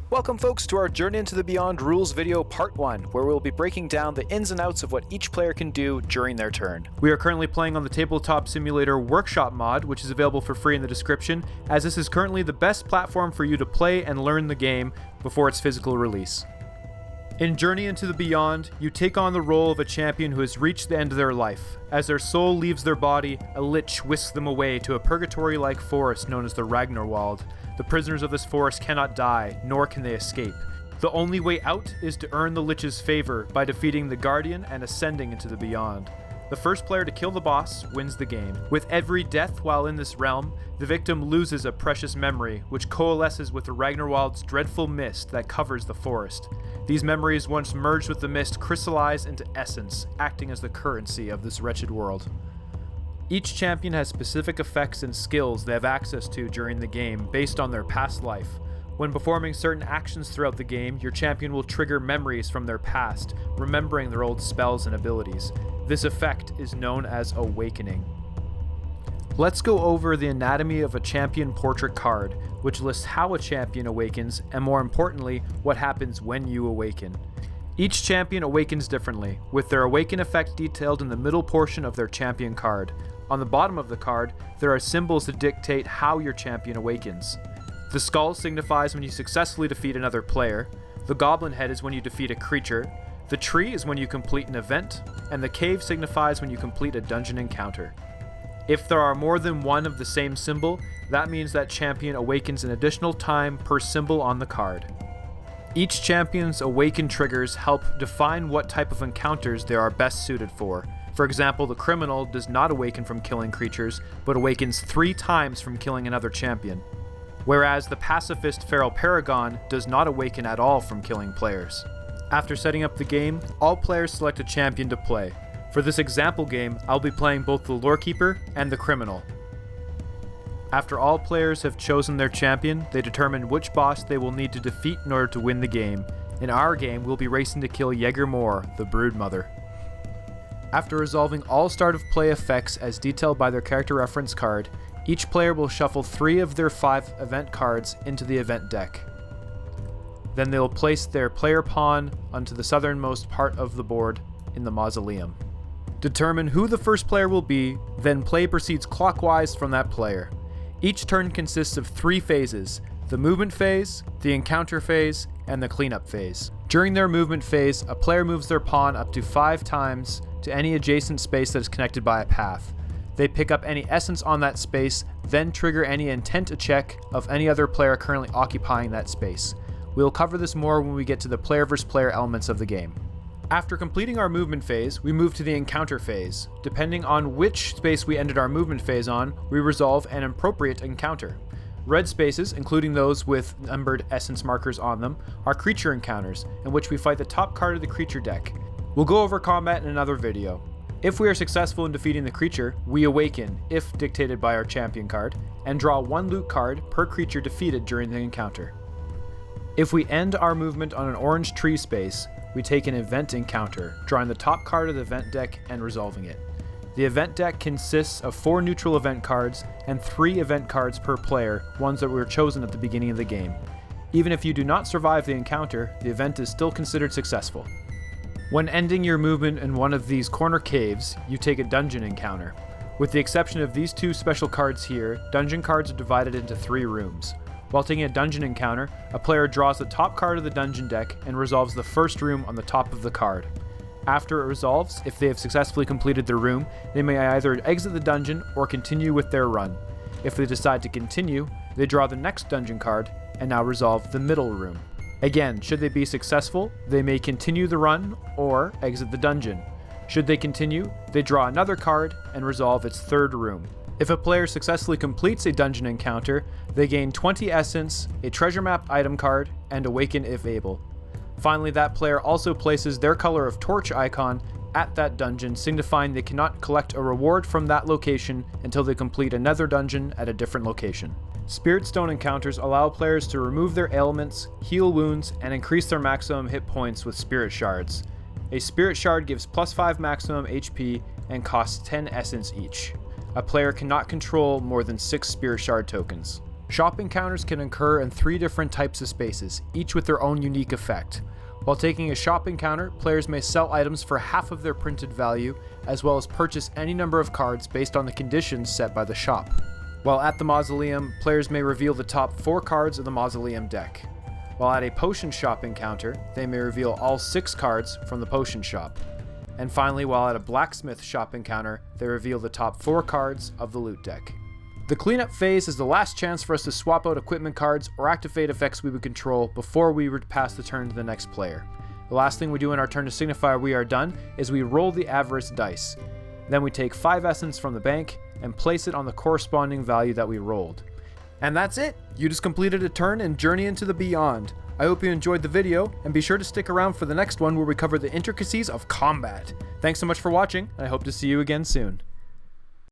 Welcome folks to our Journey into the Beyond rules video part 1, where we'll be breaking down the ins and outs of what each player can do during their turn. We are currently playing on the Tabletop Simulator Workshop mod, which is available for free in the description, as this is currently the best platform for you to play and learn the game before its physical release. In Journey into the Beyond, you take on the role of a champion who has reached the end of their life. As their soul leaves their body, a lich whisks them away to a purgatory-like forest known as the Ragnarwald. The prisoners of this forest cannot die, nor can they escape. The only way out is to earn the lich's favor by defeating the Guardian and ascending into the Beyond. The first player to kill the boss wins the game. With every death while in this realm, the victim loses a precious memory, which coalesces with the Ragnarwald's dreadful mist that covers the forest. These memories, once merged with the mist, crystallize into essence, acting as the currency of this wretched world. Each champion has specific effects and skills they have access to during the game based on their past life. When performing certain actions throughout the game, your champion will trigger memories from their past, remembering their old spells and abilities. This effect is known as Awakening. Let's go over the anatomy of a champion portrait card, which lists how a champion awakens, and more importantly, what happens when you awaken. Each champion awakens differently, with their awaken effect detailed in the middle portion of their champion card. On the bottom of the card, there are symbols that dictate how your champion awakens. The skull signifies when you successfully defeat another player, the goblin head is when you defeat a creature, the tree is when you complete an event, and the cave signifies when you complete a dungeon encounter. If there are more than one of the same symbol, that means that champion awakens an additional time per symbol on the card. Each champion's awaken triggers help define what type of encounters they are best suited for. For example, the criminal does not awaken from killing creatures, but awakens 3 times from killing another champion. Whereas the pacifist feral paragon does not awaken at all from killing players. After setting up the game, all players select a champion to play. For this example game, I'll be playing both the Lorekeeper and the Criminal. After all players have chosen their champion, they determine which boss they will need to defeat in order to win the game. In our game, we'll be racing to kill Jägermor, the Broodmother. After resolving all start of play effects as detailed by their character reference card, each player will shuffle 3 of their 5 event cards into the event deck. Then they will place their player pawn onto the southernmost part of the board in the mausoleum. Determine who the first player will be, then play proceeds clockwise from that player. Each turn consists of 3 phases: the movement phase, the encounter phase, and the cleanup phase. During their movement phase, a player moves their pawn up to 5 times to any adjacent space that is connected by a path. They pick up any essence on that space, then trigger any intent check of any other player currently occupying that space. We will cover this more when we get to the player versus player elements of the game. After completing our movement phase, we move to the encounter phase. Depending on which space we ended our movement phase on, we resolve an appropriate encounter. Red spaces, including those with numbered essence markers on them, are creature encounters, in which we fight the top card of the creature deck. We'll go over combat in another video. If we are successful in defeating the creature, we awaken, if dictated by our champion card, and draw 1 loot card per creature defeated during the encounter. If we end our movement on an orange tree space, we take an event encounter, drawing the top card of the event deck and resolving it. The event deck consists of 4 neutral event cards and 3 event cards per player, ones that were chosen at the beginning of the game. Even if you do not survive the encounter, the event is still considered successful. When ending your movement in one of these corner caves, you take a dungeon encounter. With the exception of these 2 special cards here, dungeon cards are divided into 3 rooms. While taking a dungeon encounter, a player draws the top card of the dungeon deck and resolves the first room on the top of the card. After it resolves, if they have successfully completed their room, they may either exit the dungeon or continue with their run. If they decide to continue, they draw the next dungeon card and now resolve the middle room. Again, should they be successful, they may continue the run or exit the dungeon. Should they continue, they draw another card and resolve its 3rd room. If a player successfully completes a dungeon encounter, they gain 20 essence, a treasure map item card, and awaken if able. Finally, that player also places their color of torch icon at that dungeon, signifying they cannot collect a reward from that location until they complete another dungeon at a different location. Spirit Stone encounters allow players to remove their ailments, heal wounds, and increase their maximum hit points with Spirit Shards. A Spirit Shard gives +5 maximum HP and costs 10 essence each. A player cannot control more than 6 Spirit Shard tokens. Shop encounters can occur in 3 different types of spaces, each with their own unique effect. While taking a shop encounter, players may sell items for half of their printed value, as well as purchase any number of cards based on the conditions set by the shop. While at the Mausoleum, players may reveal the top 4 cards of the Mausoleum deck. While at a potion shop encounter, they may reveal all 6 cards from the potion shop. And finally, while at a blacksmith shop encounter, they reveal the top 4 cards of the loot deck. The cleanup phase is the last chance for us to swap out equipment cards or activate effects we would control before we would pass the turn to the next player. The last thing we do in our turn to signify we are done is we roll the Avarice dice. Then we take 5 essence from the bank and place it on the corresponding value that we rolled. And that's it! You just completed a turn and Journey into the Beyond. I hope you enjoyed the video, and be sure to stick around for the next one where we cover the intricacies of combat. Thanks so much for watching, and I hope to see you again soon.